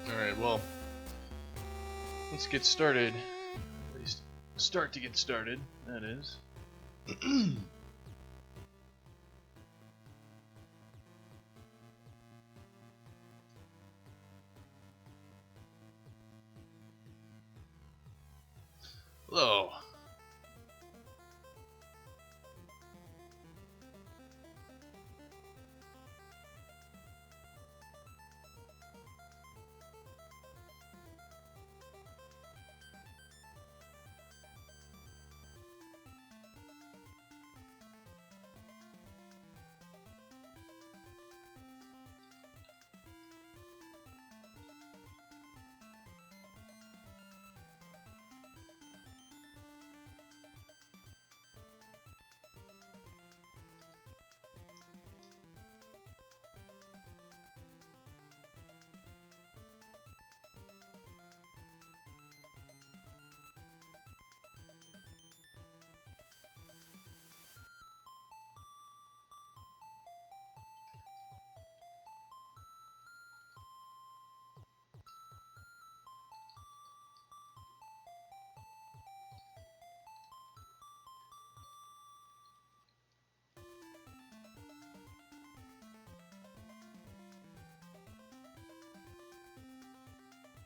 Alright, well, let's get started. At least start to get started, that is. Hello.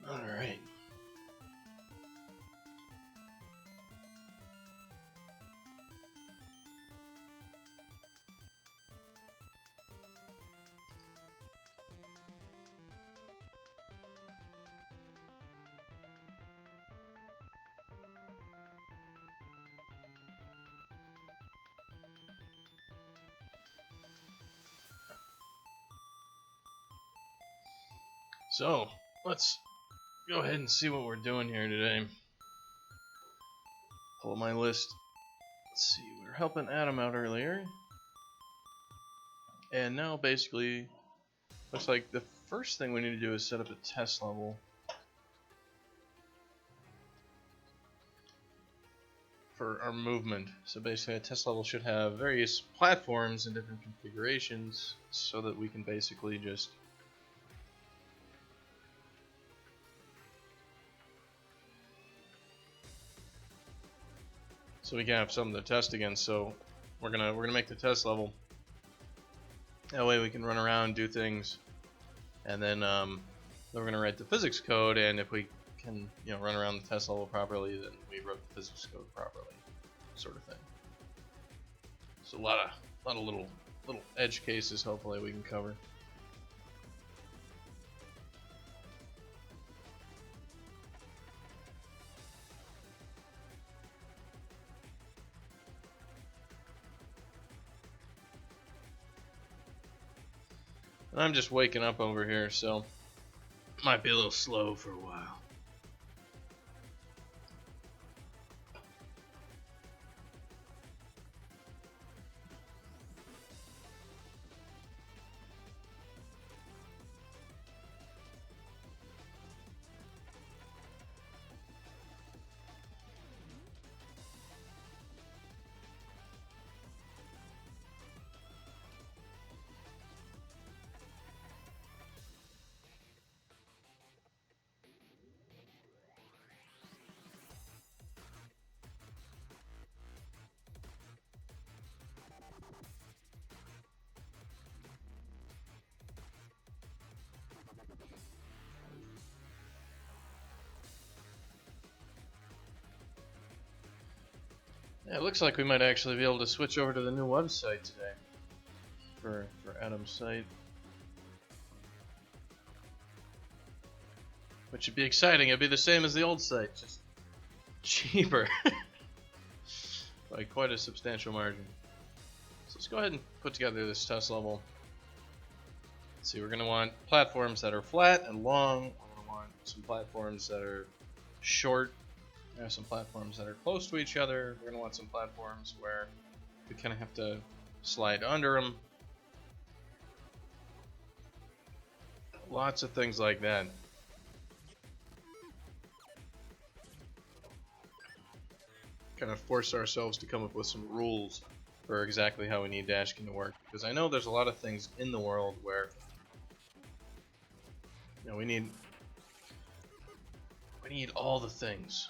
Alright. So, let's go ahead and see what we're doing here today. Pull my list. Let's see, we were helping Adam out earlier. And now basically, looks like the first thing we need to do is set up a test level for our movement. So basically a test level should have various platforms and different configurations so that we can basically just we can have something to test against. So we're gonna make the test level. That way we can run around, do things, and then we're gonna write the physics code. And if we can, run around the test level properly, then we wrote the physics code properly, sort of thing. So a lot of little edge cases. Hopefully we can cover. And I'm just waking up over here, so might be a little slow for a while. Yeah, it looks like we might actually be able to switch over to the new website today for Adam's site, which would be exciting. It'd be the same as the old site, just cheaper by quite a substantial margin. So let's go ahead and put together this test level. Let's see, we're going to want platforms that are flat and long. We're going to want some platforms that are short. There are some platforms that are close to each other. We're going to want some platforms where we kind of have to slide under them. Lots of things like that. Kind of force ourselves to come up with some rules for exactly how we need Dashkin to work. Because I know there's a lot of things in the world where we need We need all the things.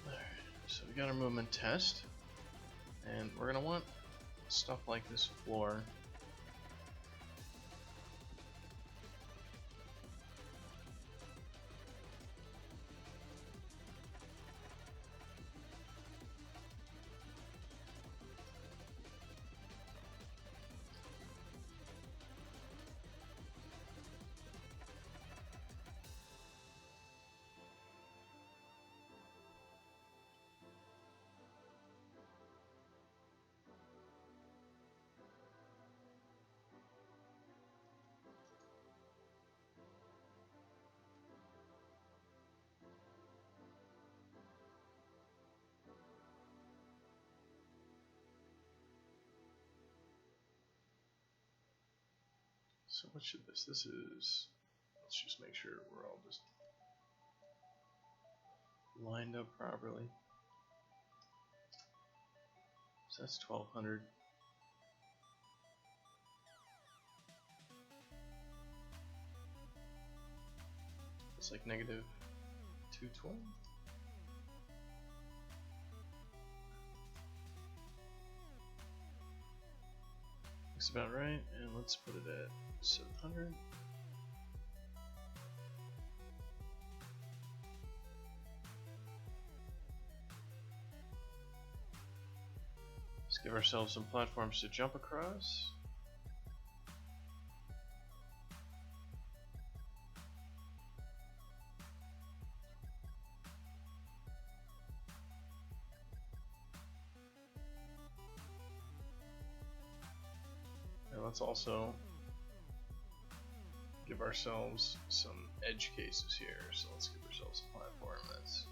Alright, so we got our movement test. And we're gonna want stuff like this floor. So what should this is, let's just make sure we're all just lined up properly. So that's 1200. It's like negative 220. Looks about right, and let's put it at 700. Let's give ourselves some platforms to jump across. And let's also give ourselves some edge cases here. So let's give ourselves a platform that's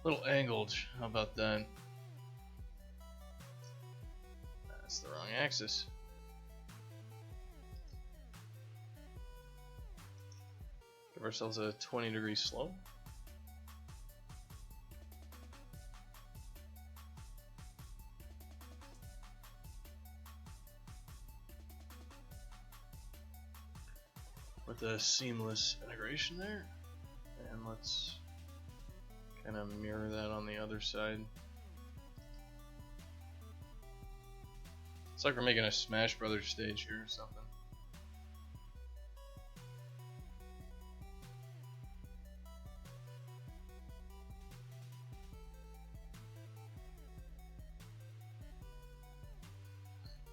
a little angled. How about that? That's the wrong axis. Give ourselves a 20-degree slope. With a seamless integration there. And let's kind of mirror that on the other side. It's like we're making a Smash Brothers stage here or something.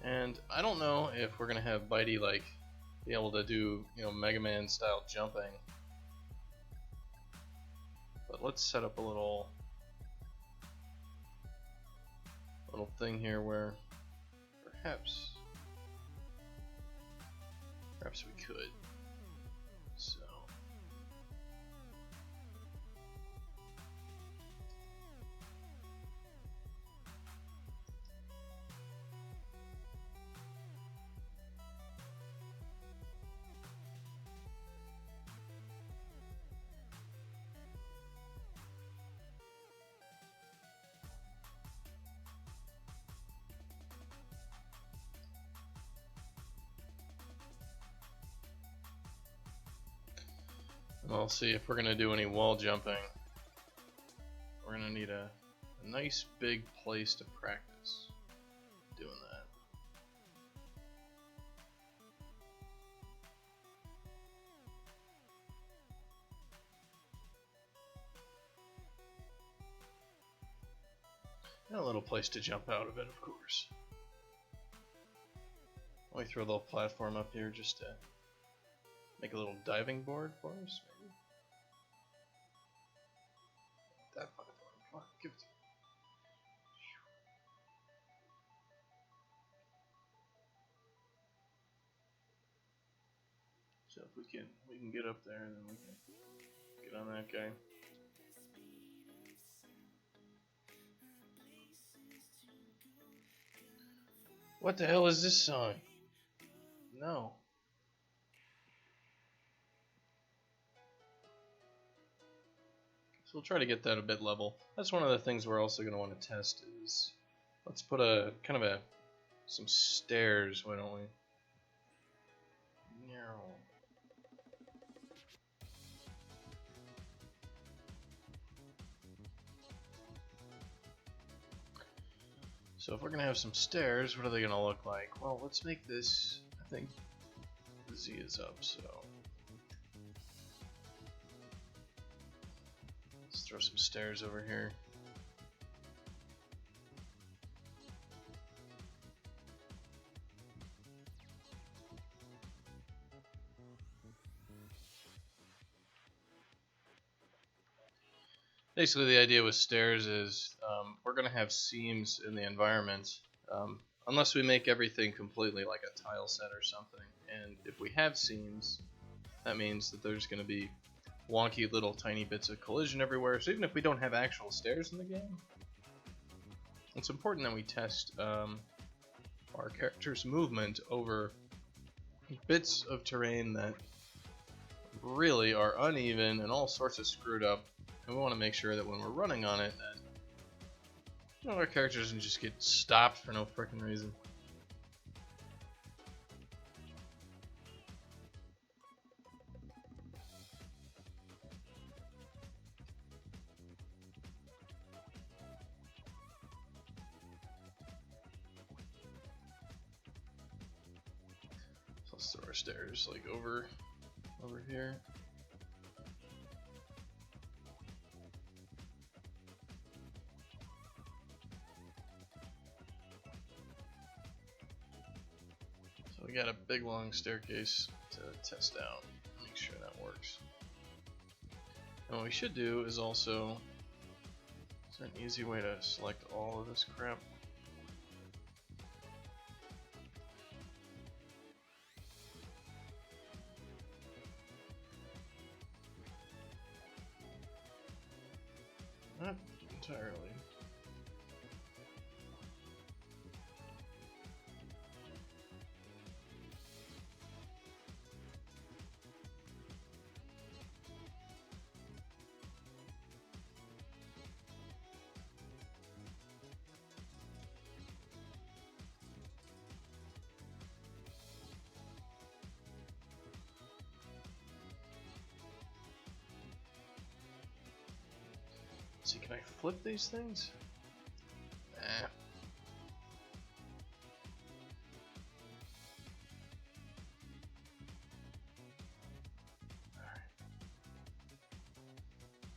And I don't know if we're gonna have Bitey like be able to do, you know, Mega Man style jumping. But let's set up a little thing here where perhaps we could. So I'll see if we're gonna do any wall jumping. We're gonna need a nice big place to practice doing that. And a little place to jump out of it, of course. Let me throw a little platform up here just to make a little diving board for us, maybe. That platform, come on, give it to me. So if we can get up there, then we can get on that guy. What the hell is this song? No. So we'll try to get that a bit level. That's one of the things we're also going to want to test is, let's put a kind of some stairs, why don't we? So if we're gonna have some stairs, what are they gonna look like? Well, let's make this, I think the Z is up, so let's throw some stairs over here. Basically, the idea with stairs is we're going to have seams in the environment unless we make everything completely like a tile set or something. And if we have seams, that means that there's going to be wonky little tiny bits of collision everywhere. So even if we don't have actual stairs in the game, it's important that we test our character's movement over bits of terrain that really are uneven and all sorts of screwed up. And we want to make sure that when we're running on it, that our character doesn't just get stopped for no frickin' reason. So let's throw our stairs like over here. We got a big long staircase to test out, make sure that works. And what we should do is also, is there an easy way to select all of this crap? Not entirely. See, can I flip these things? Nah. Alright.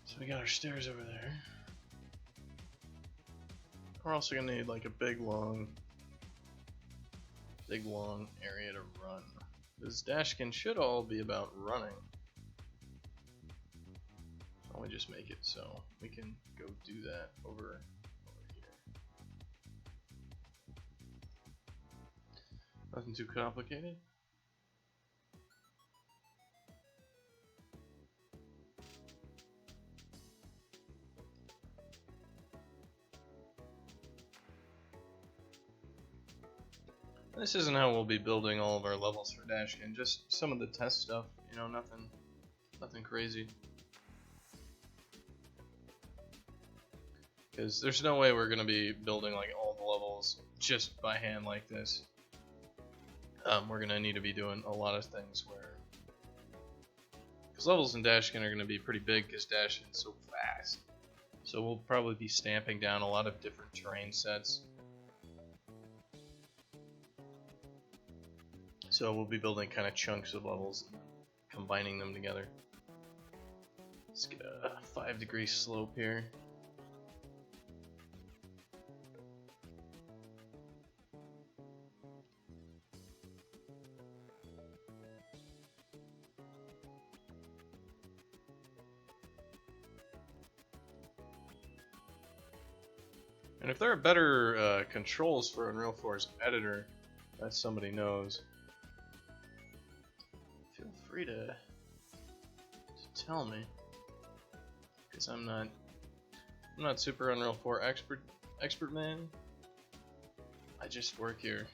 So we got our stairs over there. We're also gonna need like a big long area to run. This Dashkin should all be about running. Why don't we just make it so we can go do that over here. Nothing too complicated. This isn't how we'll be building all of our levels for Dashkin, just some of the test stuff, you know, nothing crazy. Because there's no way we're going to be building like all the levels just by hand like this. We're going to need to be doing a lot of things where... Because levels in Dashkin are going to be pretty big because Dashkin's so fast. So we'll probably be stamping down a lot of different terrain sets. So we'll be building kind of chunks of levels and combining them together. Let's get a 5-degree slope here. And if there are better controls for Unreal 4's editor that somebody knows, feel free to tell me, because I'm not super Unreal 4 expert man. I just work here.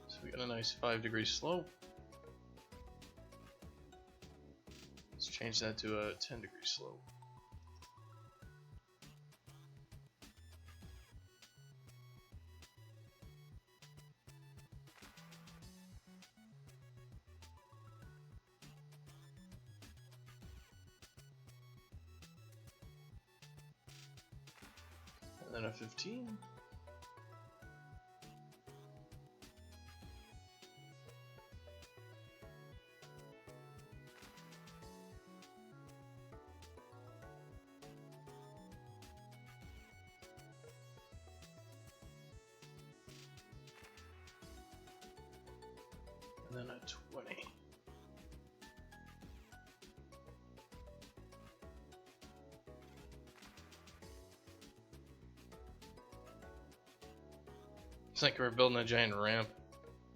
So we got a nice 5-degree slope. Let's change that to a 10-degree slope. And then a 15. And then a 20. It's like we're building a giant ramp.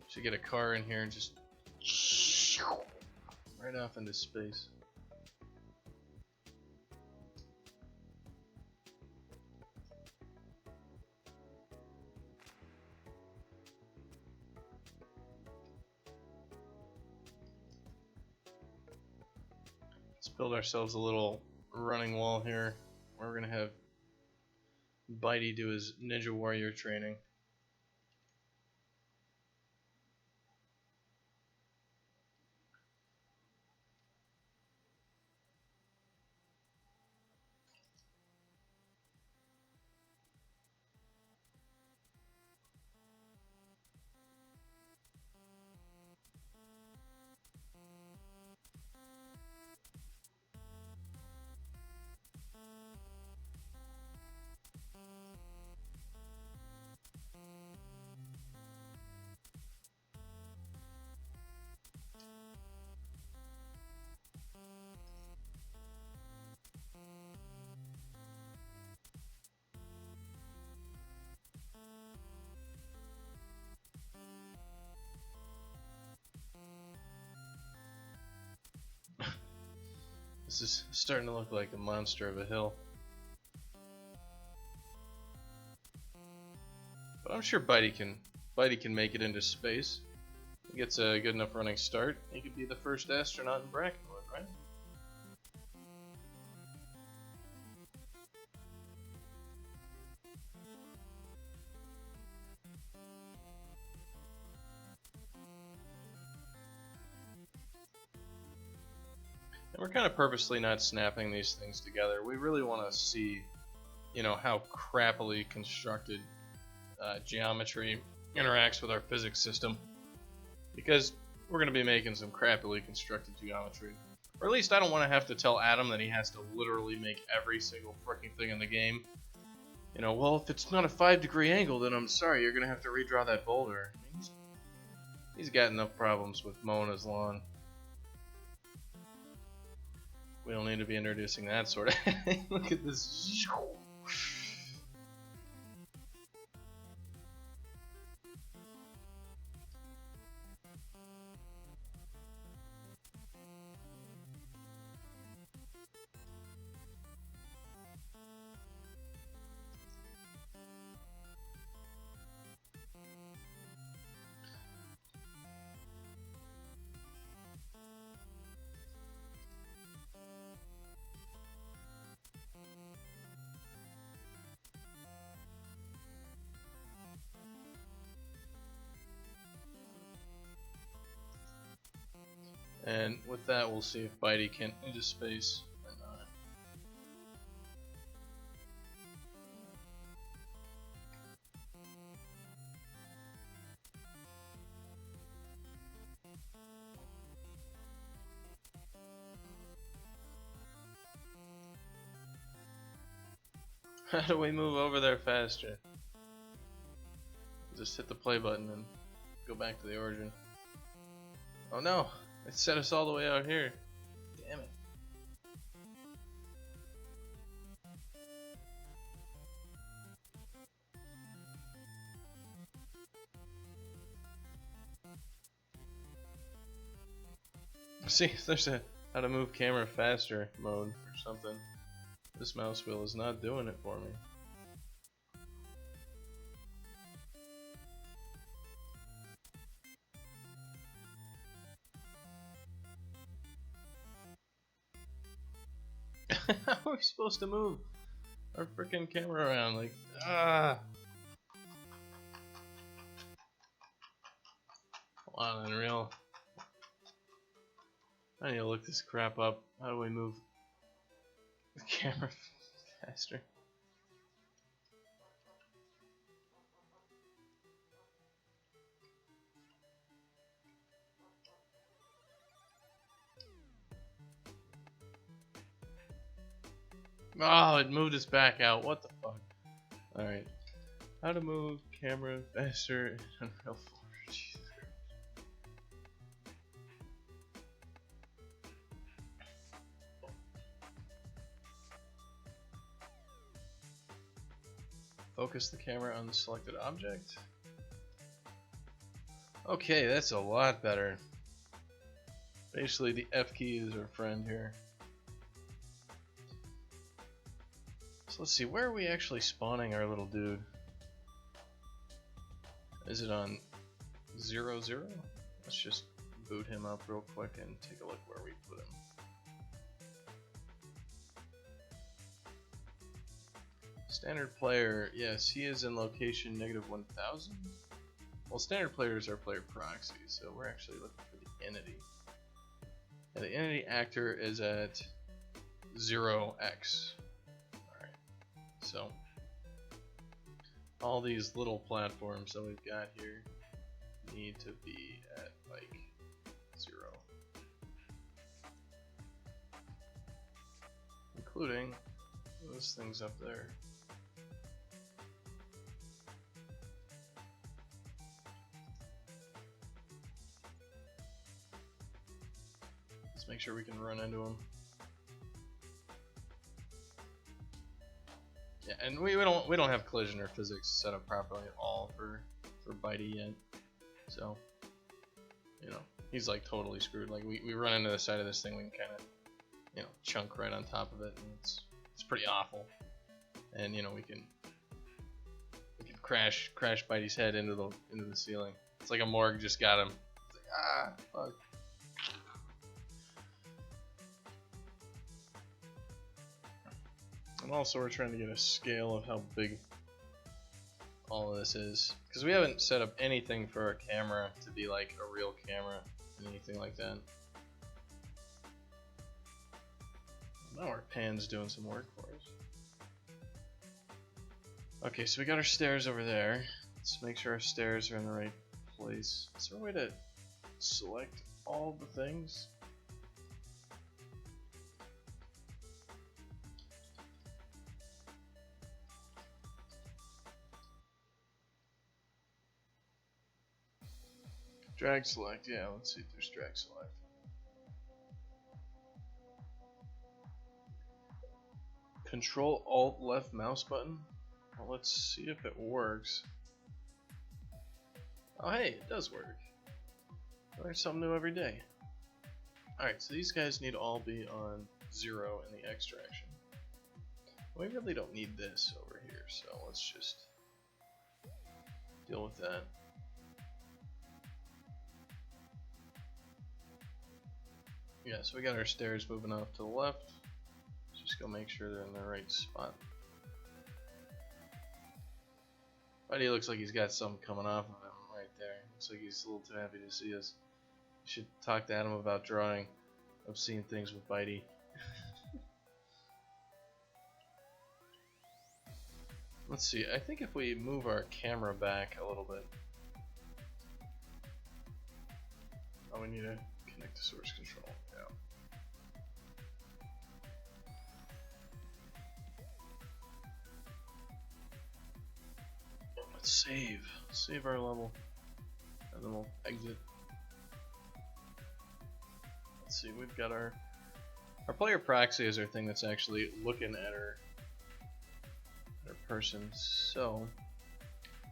Should get a car in here and just right off into space. Let's build ourselves a little running wall here where we're gonna have Bitey do his Ninja Warrior training. This is starting to look like a monster of a hill. But I'm sure Bitey can make it into space. He gets a good enough running start. He could be the first astronaut in Brackenwood, right? And we're kind of purposely not snapping these things together. We really want to see, you know, how crappily constructed geometry interacts with our physics system. Because we're going to be making some crappily constructed geometry. Or at least I don't want to have to tell Adam that he has to literally make every single freaking thing in the game. You know, well, if it's not a 5-degree angle, then I'm sorry, you're going to have to redraw that boulder. He's got enough problems with mowing his lawn. We don't need to be introducing that sort of thing. Look at this. And with that, we'll see if Bitey can into space or not. How do we move over there faster? Just hit the play button and go back to the origin. Oh no! It set us all the way out here. Damn it. See, there's a how to move camera faster mode or something. This mouse wheel is not doing it for me. How are we supposed to move our freaking camera around? Like, ah. Hold on, Unreal. I need to look this crap up. How do we move the camera faster? Oh, it moved us back out. What the fuck? Alright. How to move camera faster in Unreal 4. Jesus Christ. Focus the camera on the selected object. Okay, that's a lot better. Basically, the F key is our friend here. So let's see, where are we actually spawning our little dude? Is it on 0, 0? Let's just boot him up real quick and take a look where we put him. Standard player, yes, he is in location -1000. Well, standard player is our player proxy, so we're actually looking for the entity. And the entity actor is at 0x. Alright, so all these little platforms that we've got here need to be at like 0. Including those things up there. Let's make sure we can run into them. Yeah, and we don't have collision or physics set up properly at all for Bitey yet. So, you know, he's like totally screwed. Like we run into the side of this thing, we can kind of, you know, chunk right on top of it, and it's pretty awful. And you know, we can crash Bitey's head into the ceiling. It's like a morgue just got him. It's like, ah, fuck. And also we're trying to get a scale of how big all of this is, because we haven't set up anything for our camera to be like a real camera, anything like that. Now our pan's doing some work for us. Okay, so we got our stairs over there. Let's make sure our stairs are in the right place. Is there a way to select all the things? Drag select, yeah, let's see if there's drag select. Control Alt left mouse button? Well, let's see if it works. Oh hey, it does work. Learn something new every day. Alright, so these guys need to all be on 0 in the extraction. We really don't need this over here, so let's just deal with that. Yeah, so we got our stairs moving off to the left. Let's just go make sure they're in the right spot. Bitey looks like he's got something coming off of him right there. Looks like he's a little too happy to see us. You should talk to Adam about drawing obscene things with Bitey. Let's see, I think if we move our camera back a little bit. Oh, we need to connect to source control. Yeah. Let's save our level, and then we'll exit. Let's see, we've got our player proxy is our thing that's actually looking at our person. So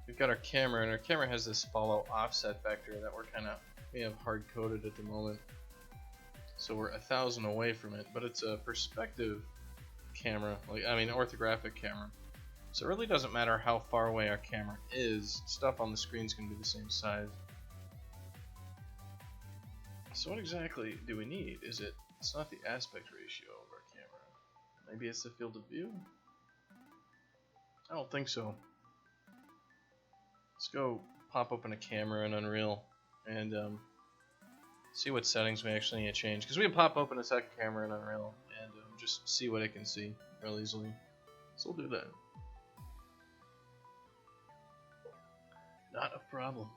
we've got our camera, and our camera has this follow offset vector that we have hard coded at the moment. So we're 1,000 away from it, but it's a perspective camera, orthographic camera. So it really doesn't matter how far away our camera is, stuff on the screen is going to be the same size. So what exactly do we need? It's not the aspect ratio of our camera. Maybe it's the field of view? I don't think so. Let's go pop open a camera in Unreal and see what settings we actually need to change. Because we can pop open a second camera in Unreal and just see what it can see real easily. So we'll do that. Not a problem.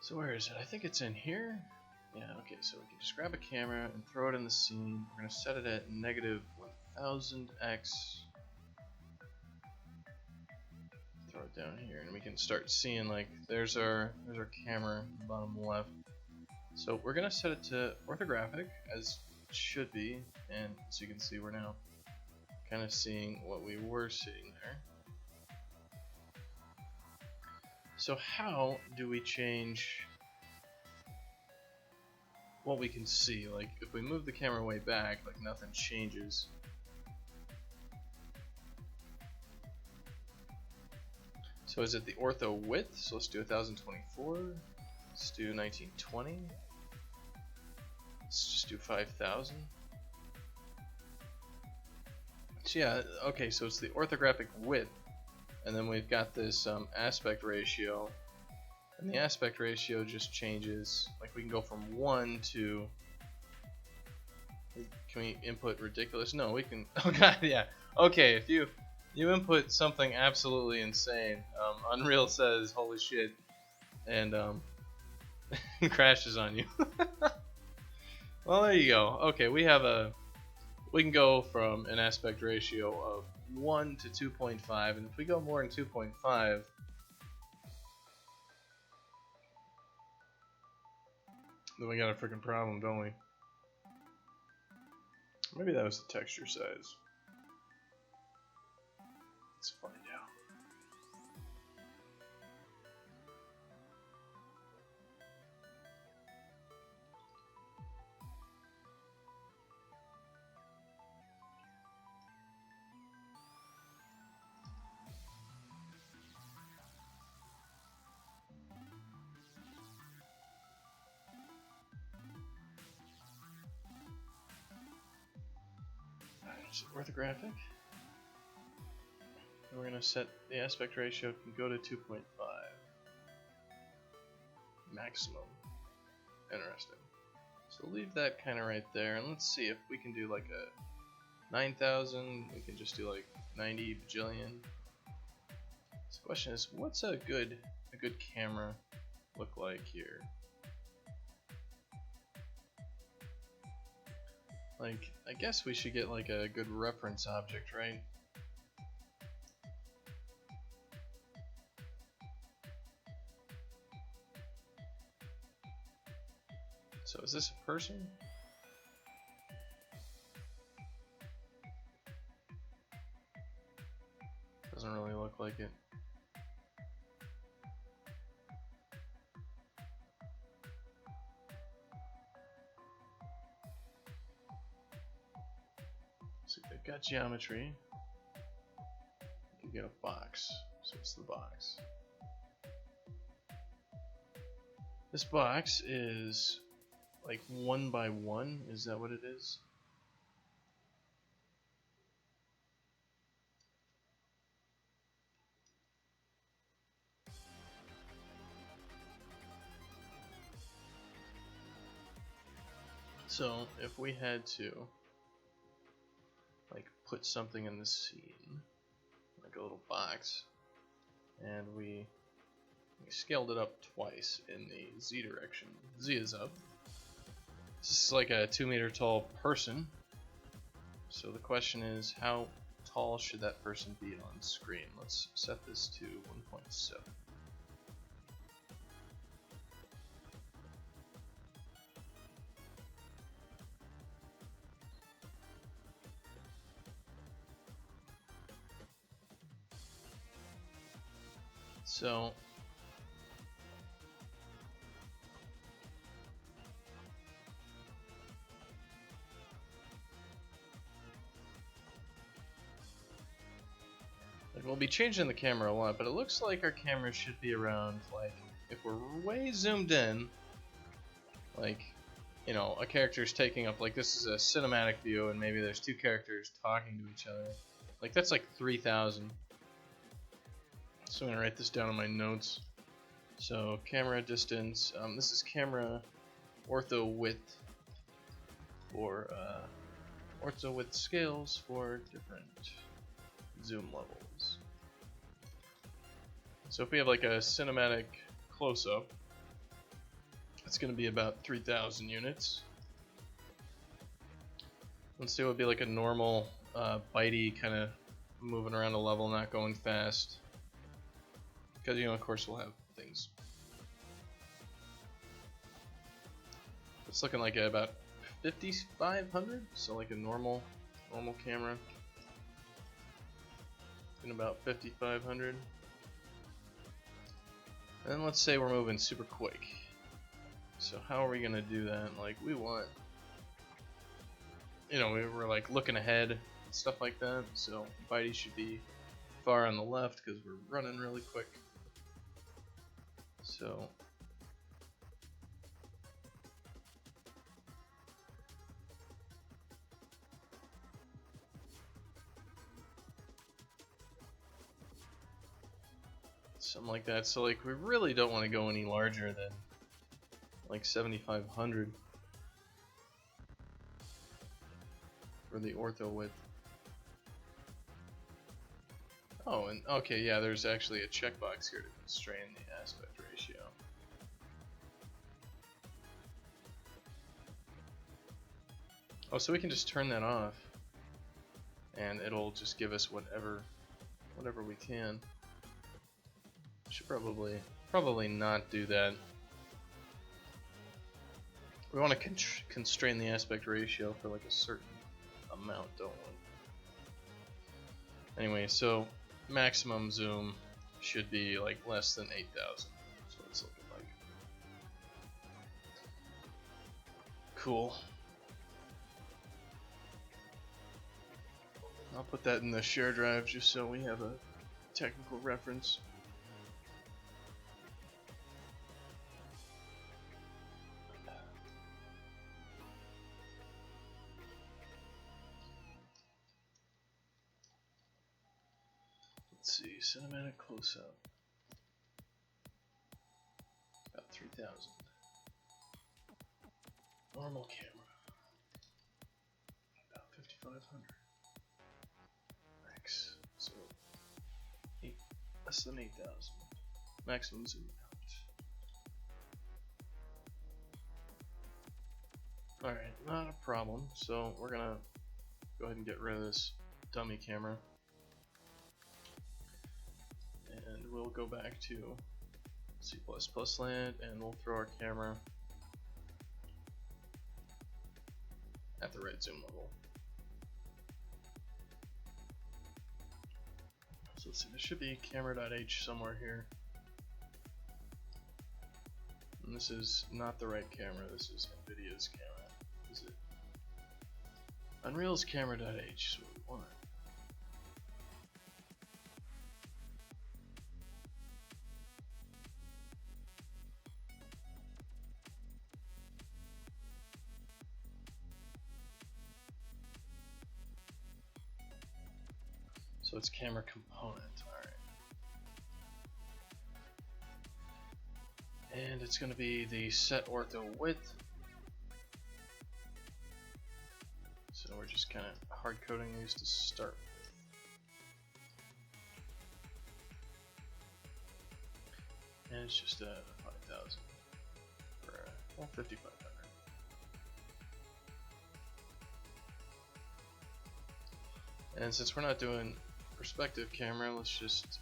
So where is it? I think it's in here. Yeah, okay, so we can just grab a camera and throw it in the scene. We're going to set it at negative 1000x. Throw it down here and we can start seeing, like, there's our camera in the bottom left. So we're going to set it to orthographic, as it should be, and as you can see we're now kind of seeing what we were seeing there. So how do we change what we can see? Like, if we move the camera way back, like, nothing changes. So is it the ortho width? So let's do 1024. Let's do 1920. Let's just do 5000. So yeah, okay, so it's the orthographic width. And then we've got this aspect ratio, and the aspect ratio just changes. Like, we can go from 1 to, can we input ridiculous? No, we can, oh god, yeah. Okay, if you input something absolutely insane, Unreal says, holy shit, and crashes on you. Well, there you go. Okay, we can go from an aspect ratio of 1 to 2.5, and if we go more than 2.5, then we got a freaking problem, don't we? Maybe that was the texture size. Let's find out. Orthographic, and we're going to set the aspect ratio can go to 2.5 maximum. Interesting. So leave that kind of right there, and let's see if we can do like a 9000. We can just do like 90 bajillion. So the question is, what's a good camera look like here? Like, I guess we should get like a good reference object, right? So is this a person? Doesn't really look like it. So we've got geometry. You get a box. So it's the box. This box is like 1 by 1. Is that what it is? So if we had to like put something in the scene, like a little box, and we scaled it up twice in the Z direction. Z is up. This is like a 2 meter tall person. So the question is, how tall should that person be on screen? Let's set this to 1.7. So we'll be changing the camera a lot, but it looks like our camera should be around, like, if we're way zoomed in, like, you know, a character's taking up, like, this is a cinematic view, and maybe there's two characters talking to each other. Like, that's like 3,000. So I'm gonna write this down in my notes. So, camera distance, this is camera ortho width for, ortho width scales for different zoom levels. So if we have like a cinematic close-up, it's going to be about 3,000 units. Let's see what would be like a normal bitey kind of moving around a level, not going fast. Because, you know, of course we'll have things. It's looking like about 5,500, so like a normal camera. In about 5,500. And let's say we're moving super quick. So how are we gonna do that? Like, we want, you know, we're like looking ahead and stuff like that. So bitey should be far on the left because we're running really quick. So something like that. So like, we really don't want to go any larger than like 7,500 for the ortho width. Oh, and okay, yeah, there's actually a checkbox here to constrain the aspect ratio. Oh, so we can just turn that off, and it'll just give us whatever we can. Should probably not do that. We want to constrain the aspect ratio for like a certain amount, don't we? Anyway, so maximum zoom should be like less than 8,000. That's what it's looking like. Cool. I'll put that in the share drive just so we have a technical reference. Let's see, cinematic close-up. About 3,000. Normal camera. About 5,500. Max. So, less than 8,000. Maximum zoom out. Alright, not a problem. So, we're gonna go ahead and get rid of this dummy camera. And we'll go back to C++ land and we'll throw our camera at the right zoom level. So let's see, there should be camera.h somewhere here. And this is not the right camera, this is NVIDIA's camera. Is it? Unreal's camera.h is what we want. So it's camera component, alright. And it's going to be the set ortho width. So we're just kind of hard coding these to start. And it's just 5,000 for well, 5,500. And since we're not doing perspective camera, let's just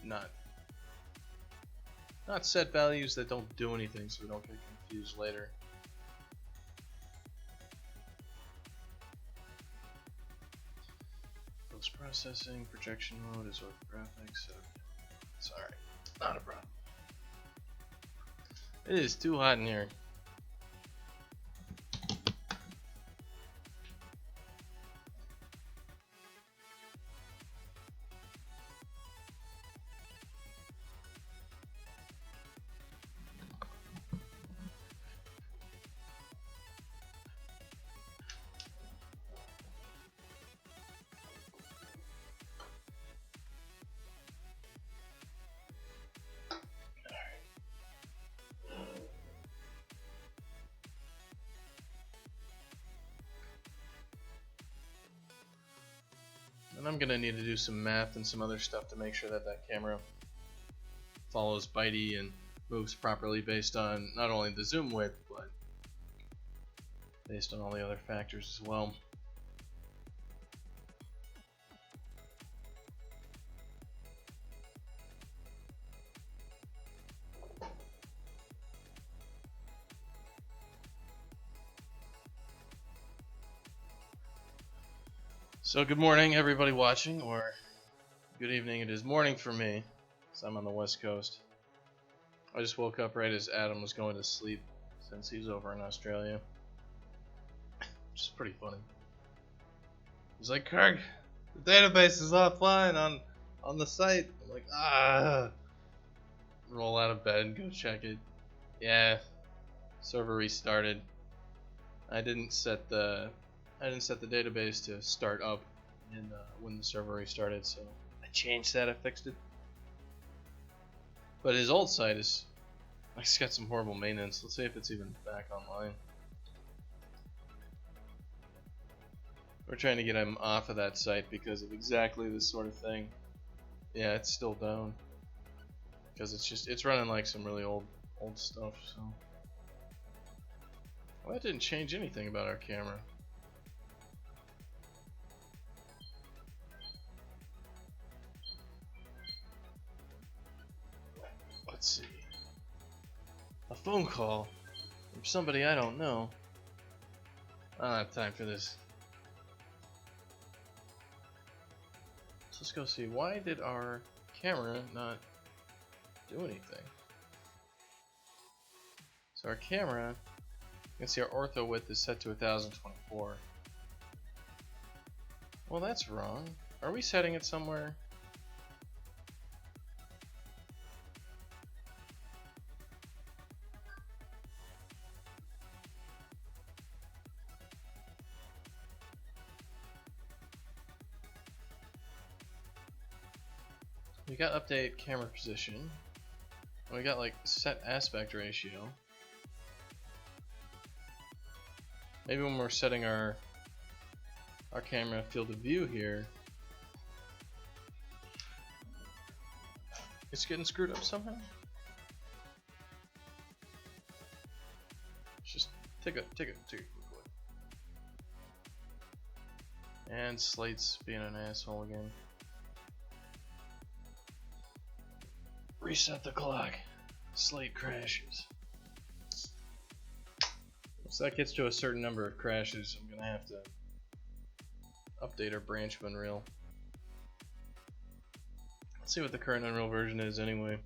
not set values that don't do anything so we don't get confused later. Post processing, projection mode is orthographic, so it's alright. Not a problem. It is too hot in here. And I'm gonna need to do some math and some other stuff to make sure that that camera follows Bitey and moves properly based on not only the zoom width, but based on all the other factors as well. So good morning everybody watching, or good evening. It is morning for me, so I'm on the west coast. I just woke up right as Adam was going to sleep, since he's over in Australia. Which is pretty funny. He's like, Kirk, the database is offline on the site. I'm like, roll out of bed and go check it. Yeah, server restarted. I didn't set the database to start up when the server restarted, so I changed that. I fixed it. But his old site is, it's got some horrible maintenance. Let's see if it's even back online. We're trying to get him off of that site because of exactly this sort of thing. Yeah, it's still down because it's running like some really old stuff. So, well, that didn't change anything about our camera. Let's see. A phone call from somebody I don't know. I don't have time for this. So let's go see. Why did our camera not do anything? So our camera, you can see our ortho width is set to 1024. Well, that's wrong. Are we setting it somewhere? We got update camera position. And we got like set aspect ratio. Maybe when we're setting our camera field of view here, it's getting screwed up somehow. Just take a quick look. And Slate's being an asshole again. Reset the clock. Slate crashes. Once that gets to a certain number of crashes, I'm gonna have to update our branch of Unreal. Let's see what the current Unreal version is anyway.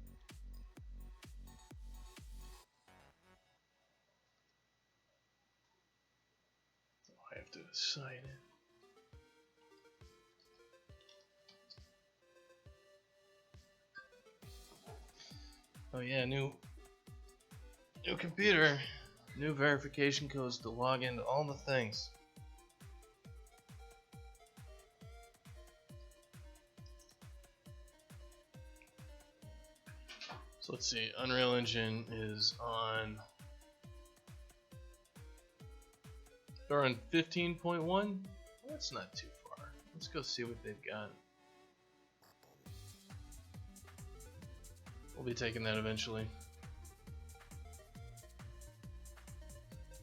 Oh, I have to assign it. Oh yeah, new computer, new verification codes to log into all the things. So let's see, Unreal Engine is on, they're on 15.1. Well, that's not too far. Let's go see what they've got. We'll be taking that eventually.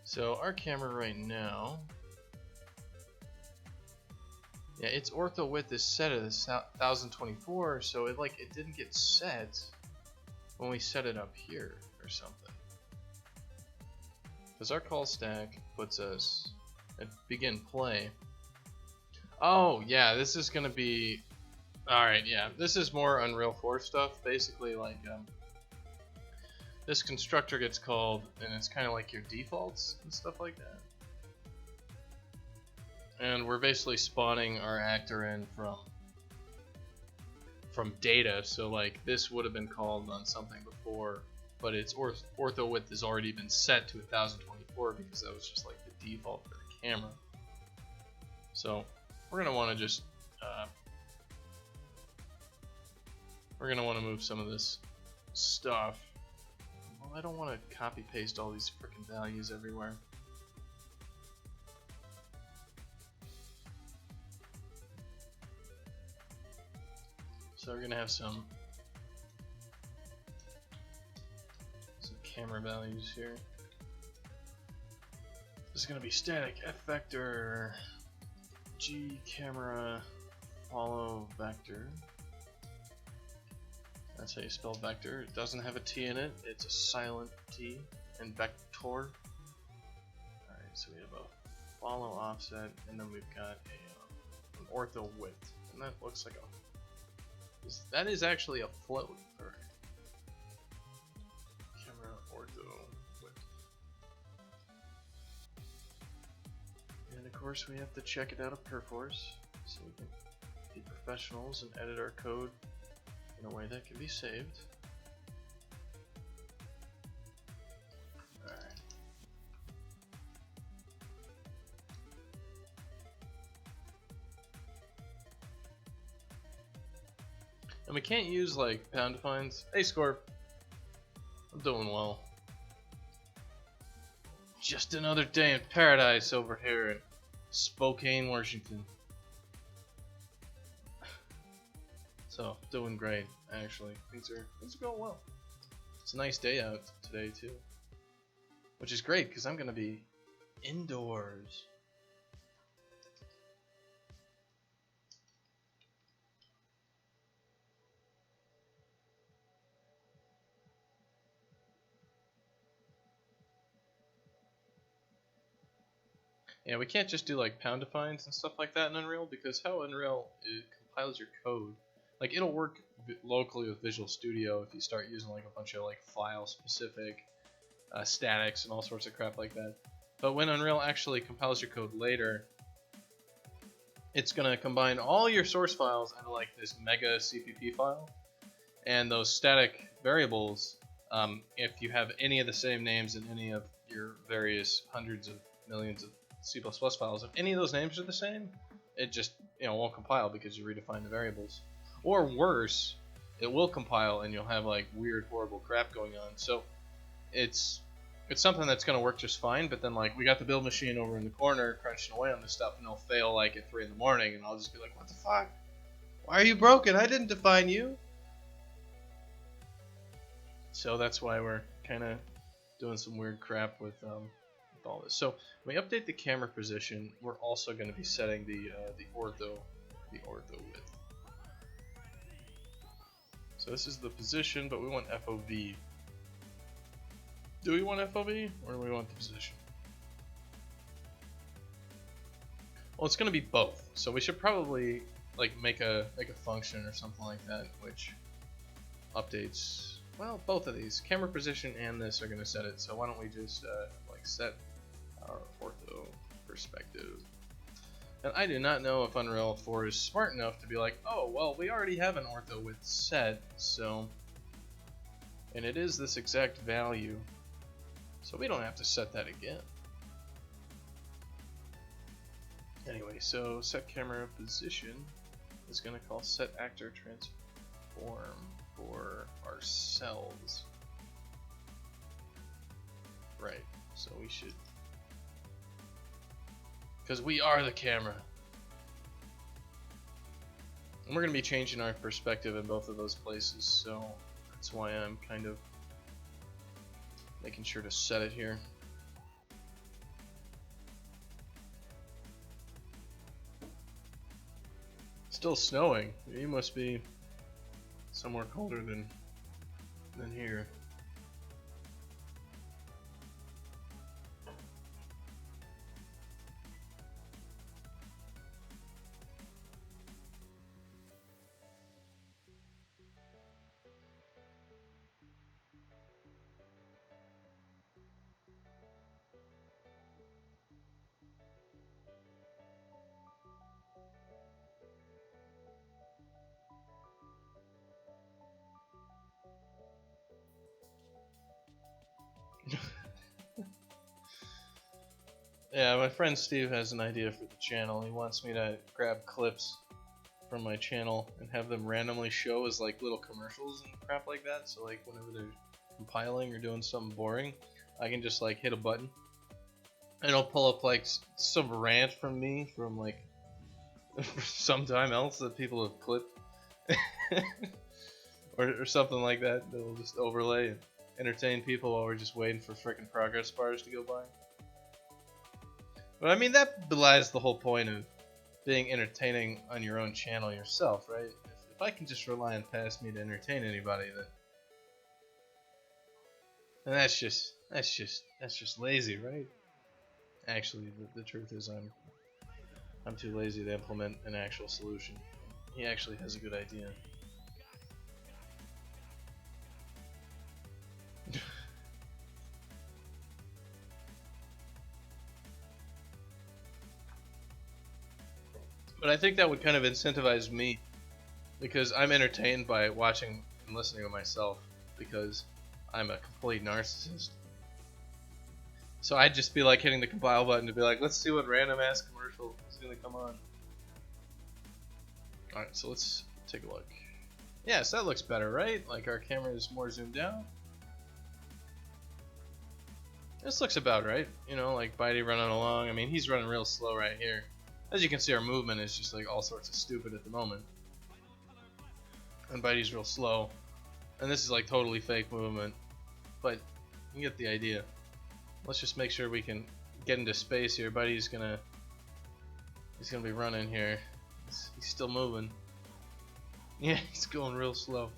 So our camera right now, yeah, its ortho width is set at 1024, so it didn't get set when we set it up here or something. Because our call stack puts us at begin play. Oh yeah, this is gonna be. Alright, yeah, this is more Unreal 4 stuff. Basically, like, this constructor gets called, and it's kind of like your defaults and stuff like that. And we're basically spawning our actor in from data, so like, this would have been called on something before, but its ortho width has already been set to 1024 because that was just like the default for the camera. So, we're going to want to just, we're going to want to move some of this stuff. Well, I don't want to copy paste all these freaking values everywhere. So we're gonna have some camera values here. This is gonna be static F vector G camera follow vector. That's how you spell vector. It doesn't have a T in it. It's a silent T. And vector. Alright, so we have a follow offset, and then we've got an ortho width, and that looks like a. That is actually a float. Or camera ortho width. And of course, we have to check it out of Perforce, so we can be professionals and edit our code in a way that can be saved. Alright. And we can't use like pound defines. Hey Scorp, I'm doing well. Just another day in paradise over here in Spokane, Washington. So, doing great, actually. Things are going well. It's a nice day out today, too. Which is great, because I'm going to be indoors. Yeah, we can't just do like pound defines and stuff like that in Unreal, because how Unreal compiles your code, like it'll work locally with Visual Studio if you start using like a bunch of like file specific statics and all sorts of crap like that. But when Unreal actually compiles your code later, it's gonna combine all your source files into like this mega CPP file, and those static variables, if you have any of the same names in any of your various hundreds of millions of C++ files, if any of those names are the same, it just won't compile because you redefined the variables. Or worse, it will compile and you'll have like weird, horrible crap going on. So it's something that's going to work just fine. But then like we got the build machine over in the corner crunching away on this stuff, and it'll fail like at 3 in the morning, and I'll just be like, "What the fuck? Why are you broken? I didn't define you." So that's why we're kind of doing some weird crap with all this. So when we update the camera position, we're also going to be setting the ortho width. So this is the position, but we want FOV. Do we want FOV or do we want the position? Well, it's going to be both. So we should probably like make a function or something like that which updates. Well, both of these, camera position and this, are going to set it. So why don't we just like set our ortho perspective. And I do not know if Unreal 4 is smart enough to be like, oh, well, we already have an ortho width set, so, and it is this exact value, so we don't have to set that again. Anyway, so set camera position is going to call set actor transform for ourselves. Right, so we should, because we are the camera. And we're going to be changing our perspective in both of those places, so that's why I'm kind of making sure to set it here. Still snowing. You must be somewhere colder than here. Yeah, my friend Steve has an idea for the channel. He wants me to grab clips from my channel and have them randomly show as like little commercials and crap like that. So like whenever they're compiling or doing something boring, I can just like hit a button and it'll pull up like some rant from me from like some time else that people have clipped or something like that that will just overlay and entertain people while we're just waiting for frickin' progress bars to go by. But I mean, that belies the whole point of being entertaining on your own channel yourself, right? If I can just rely on past me to entertain anybody, then that's just lazy, right? Actually, the truth is I'm too lazy to implement an actual solution. He actually has a good idea. But I think that would kind of incentivize me, because I'm entertained by watching and listening to myself, because I'm a complete narcissist. So I'd just be like hitting the compile button to be like, let's see what random ass commercial is gonna come on. Alright, so let's take a look. Yes, that looks better, right? Like our camera is more zoomed out. This looks about right. You know, like Bitey running along. I mean, he's running real slow right here. As you can see, our movement is just like all sorts of stupid at the moment. And Bitey's real slow. And this is like totally fake movement. But you get the idea. Let's just make sure we can get into space here. Bitey's gonna be running here. He's still moving. Yeah, he's going real slow.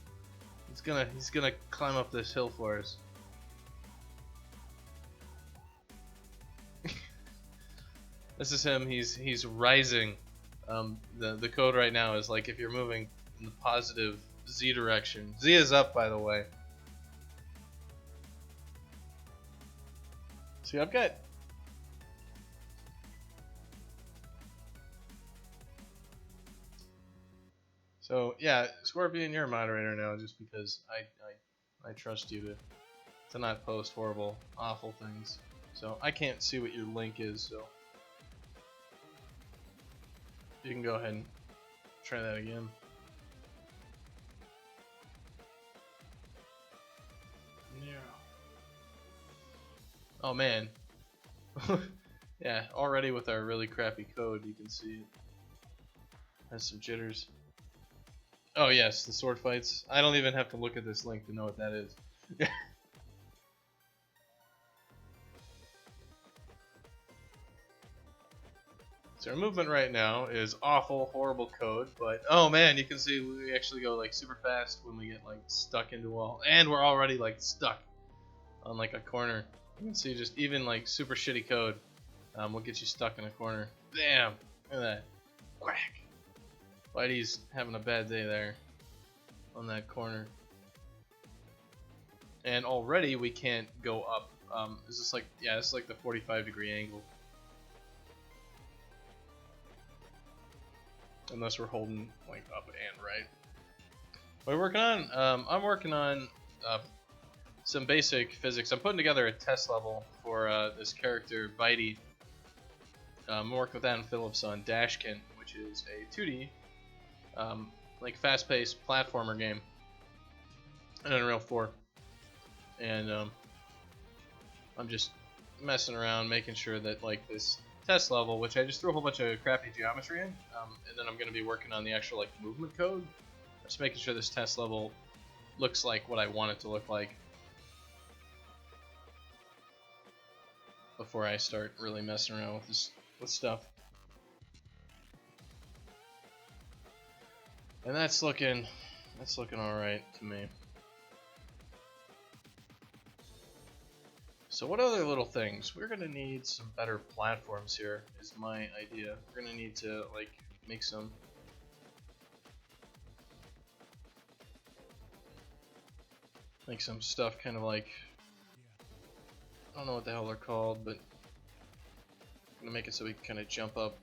He's gonna climb up this hill for us. This is him. He's rising. The code right now is like if you're moving in the positive Z direction. Z is up, by the way. See, I've got. So yeah, Scorpion, you're a moderator now, just because I trust you to not post horrible, awful things. So I can't see what your link is, so you can go ahead and try that again. Yeah. Oh man. Yeah, already with our really crappy code, you can see it has some jitters. Oh yes, the sword fights. I don't even have to look at this link to know what that is. So our movement right now is awful, horrible code, but oh man, you can see we actually go like super fast when we get like stuck into a wall, and we're already like stuck on like a corner. You can see just even like super shitty code will get you stuck in a corner. Damn, look at that. Whack. Bitey's having a bad day there on that corner. And already we can't go up. Is this like, yeah, this is like the 45-degree angle. Unless we're holding like up and right. What are we working on? I'm working on some basic physics. I'm putting together a test level for this character, Bitey. I'm working with Adam Phillips on Dashkin, which is a 2D, like fast-paced platformer game in Unreal 4. And I'm just messing around, making sure that like this test level, which I just threw a whole bunch of crappy geometry in, and then I'm going to be working on the actual like movement code. Just making sure this test level looks like what I want it to look like before I start really messing around with stuff. And that's looking all right to me. So what other little things? We're gonna need some better platforms here, is my idea. We're gonna need to like make some stuff kind of like, I don't know what the hell they're called, but I'm gonna make it so we can kind of jump up.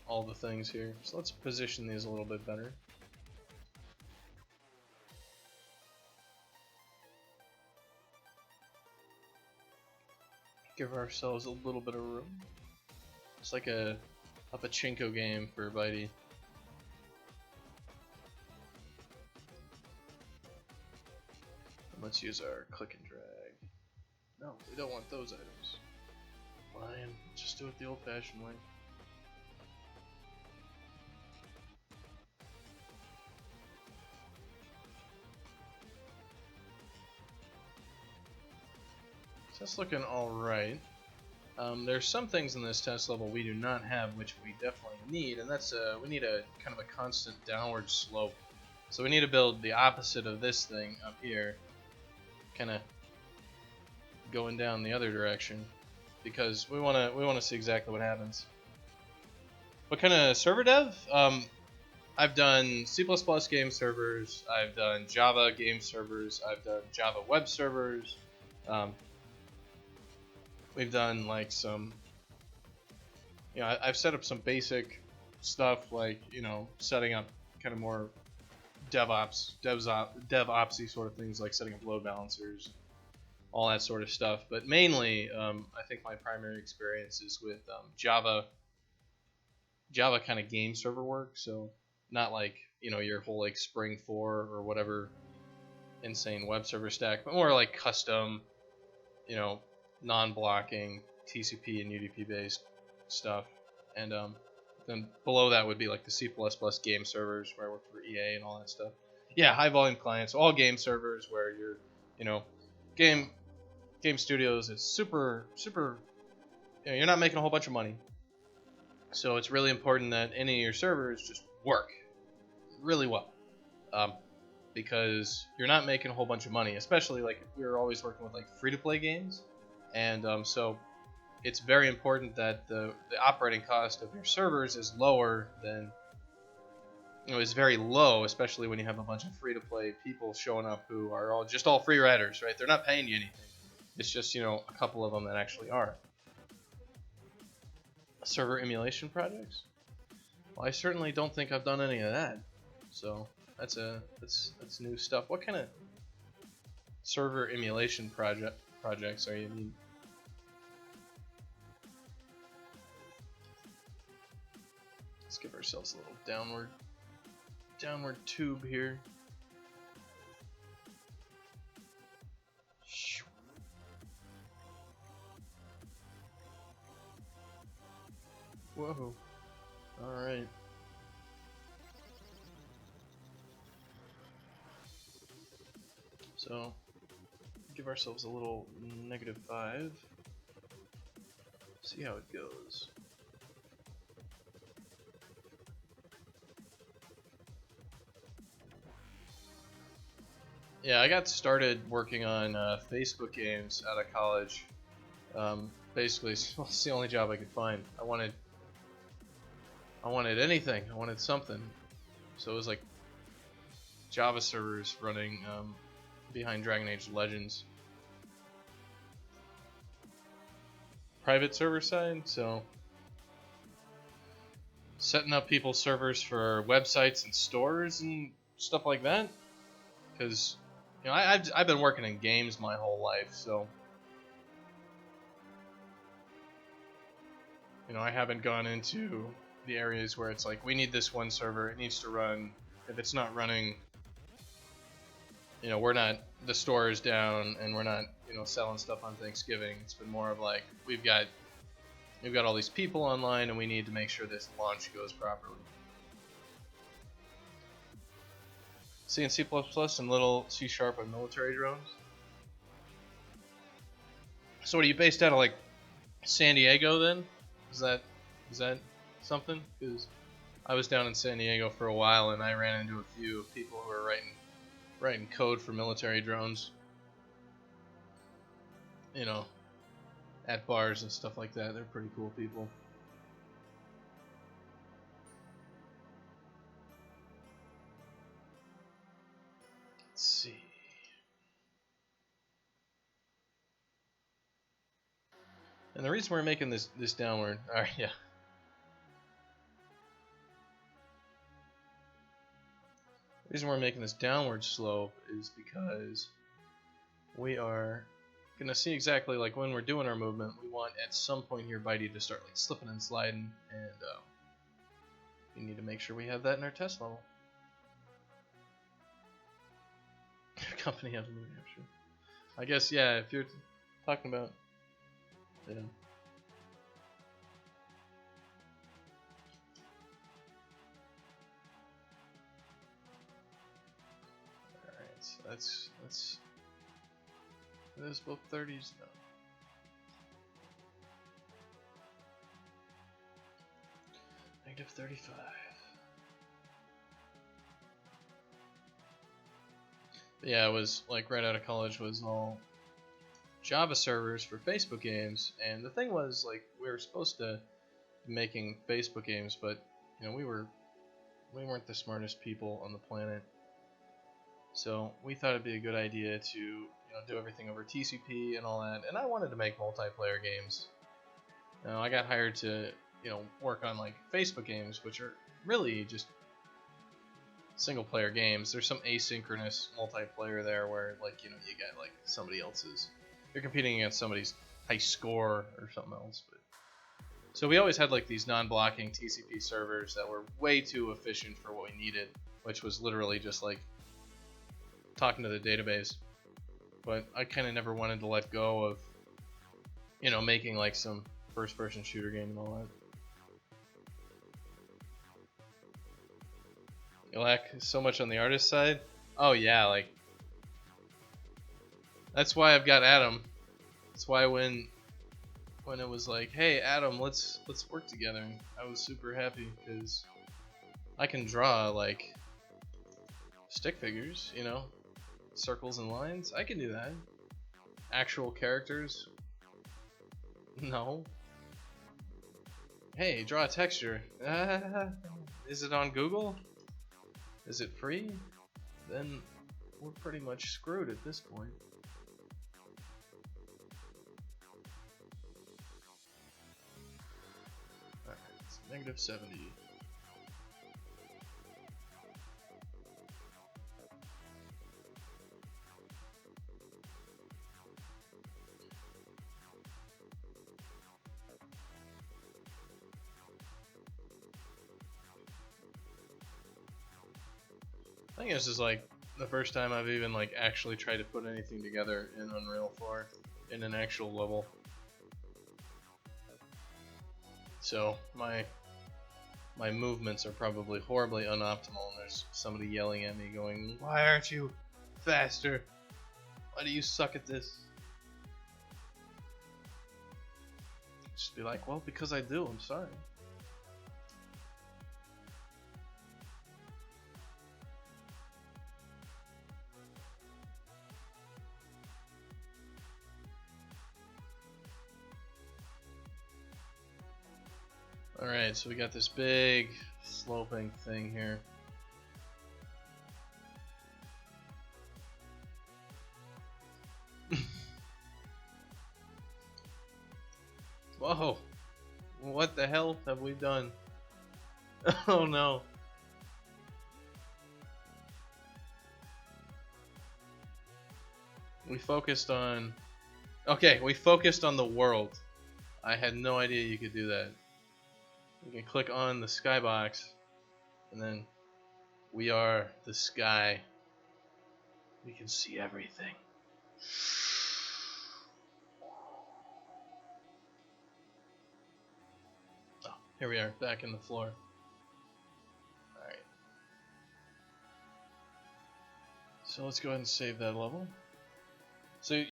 All the things here. So let's position these a little bit better. Give ourselves a little bit of room. It's like a pachinko game for Bitey. Let's use our click and drag. No, we don't want those items. Fine, just do it the old-fashioned way. That's looking alright. There's some things in this test level we do not have, which we definitely need, and that's we need a kind of a constant downward slope. So we need to build the opposite of this thing up here, kind of going down the other direction, because we want to see exactly what happens. What kind of server dev? I've done C++ game servers, I've done Java game servers, I've done Java web servers. We've done like some, I've set up some basic stuff like, setting up kind of more DevOpsy sort of things like setting up load balancers, all that sort of stuff. But mainly, I think my primary experience is with Java kind of game server work. So not like, your whole like Spring 4 or whatever insane web server stack, but more like custom, non-blocking TCP and UDP based stuff. And then below that would be like the C++ game servers where I work for EA and all that stuff. Yeah, high volume clients, all game servers where you're, game studios is super, you're not making a whole bunch of money. So it's really important that any of your servers just work really well. Because you're not making a whole bunch of money, especially like if we're always working with like free-to-play games. And so it's very important that the operating cost of your servers is lower than, is very low, especially when you have a bunch of free-to-play people showing up who are all free riders, right? They're not paying you anything. It's just, a couple of them that actually are. Server emulation projects? Well, I certainly don't think I've done any of that. So that's new stuff. What kind of server emulation projects are you mean? Let's give ourselves a little downward tube here. Whoa. Alright. So, give ourselves a little -5. See how it goes. Yeah, I got started working on Facebook games out of college. Basically, it's the only job I could find. I wanted anything. I wanted something. So it was like Java servers running behind Dragon Age Legends. Private server side, so setting up people's servers for websites and stores and stuff like that. Because I've been working in games my whole life, so I haven't gone into the areas where it's like we need this one server, it needs to run. If it's not running, we're not, the store is down and we're not selling stuff on Thanksgiving. It's been more of like we've got all these people online and we need to make sure this launch goes properly. C and C++ and little C# on military drones. So what are you based out of, like San Diego then? Is that something? Because I was down in San Diego for a while and I ran into a few people who were writing code for military drones. At bars and stuff like that. They're pretty cool people. Let's see. And the reason we're making this downward, alright, yeah. The reason we're making this downward slope is because we are gonna see exactly like when we're doing our movement, we want at some point here Bitey to start like slipping and sliding, and we need to make sure we have that in our test level. Company has a movie, I'm sure. I guess, yeah, if you're talking about, yeah. Alright, so that's both 30s now. -35. But yeah, it was like right out of college was all Java servers for Facebook games, and the thing was like we were supposed to be making Facebook games, but you know we weren't the smartest people on the planet, so we thought it'd be a good idea to do everything over TCP and all that. And I wanted to make multiplayer games. I got hired to work on like Facebook games, which are really just single player games. There's some asynchronous multiplayer there where like you got like somebody else's, you're competing against somebody's high score or something else. But so we always had like these non-blocking TCP servers that were way too efficient for what we needed, which was literally just like talking to the database. But I kind of never wanted to let go of making like some first-person shooter game and all that. You lack so much on the artist side. Oh yeah, like that's why I've got Adam. That's why when it was like, hey Adam, let's work together, I was super happy because I can draw like stick figures, circles and lines. I can do that. Actual characters, no. Hey, draw a texture. Is it on Google? Is it free? Then we're pretty much screwed at this point. Alright, it's -70. I think this is like the first time I've even like actually tried to put anything together in Unreal 4 in an actual level. So my movements are probably horribly unoptimal, and there's somebody yelling at me going, "Why aren't you faster? Why do you suck at this?" Just be like, well, because I do, I'm sorry. Alright, so we got this big sloping thing here. Whoa! What the hell have we done? Oh no. We focused on... Okay, we focused on the world. I had no idea you could do that. We can click on the skybox, and then we are the sky. We can see everything. Oh, here we are, back in the floor. Alright. So let's go ahead and save that level. So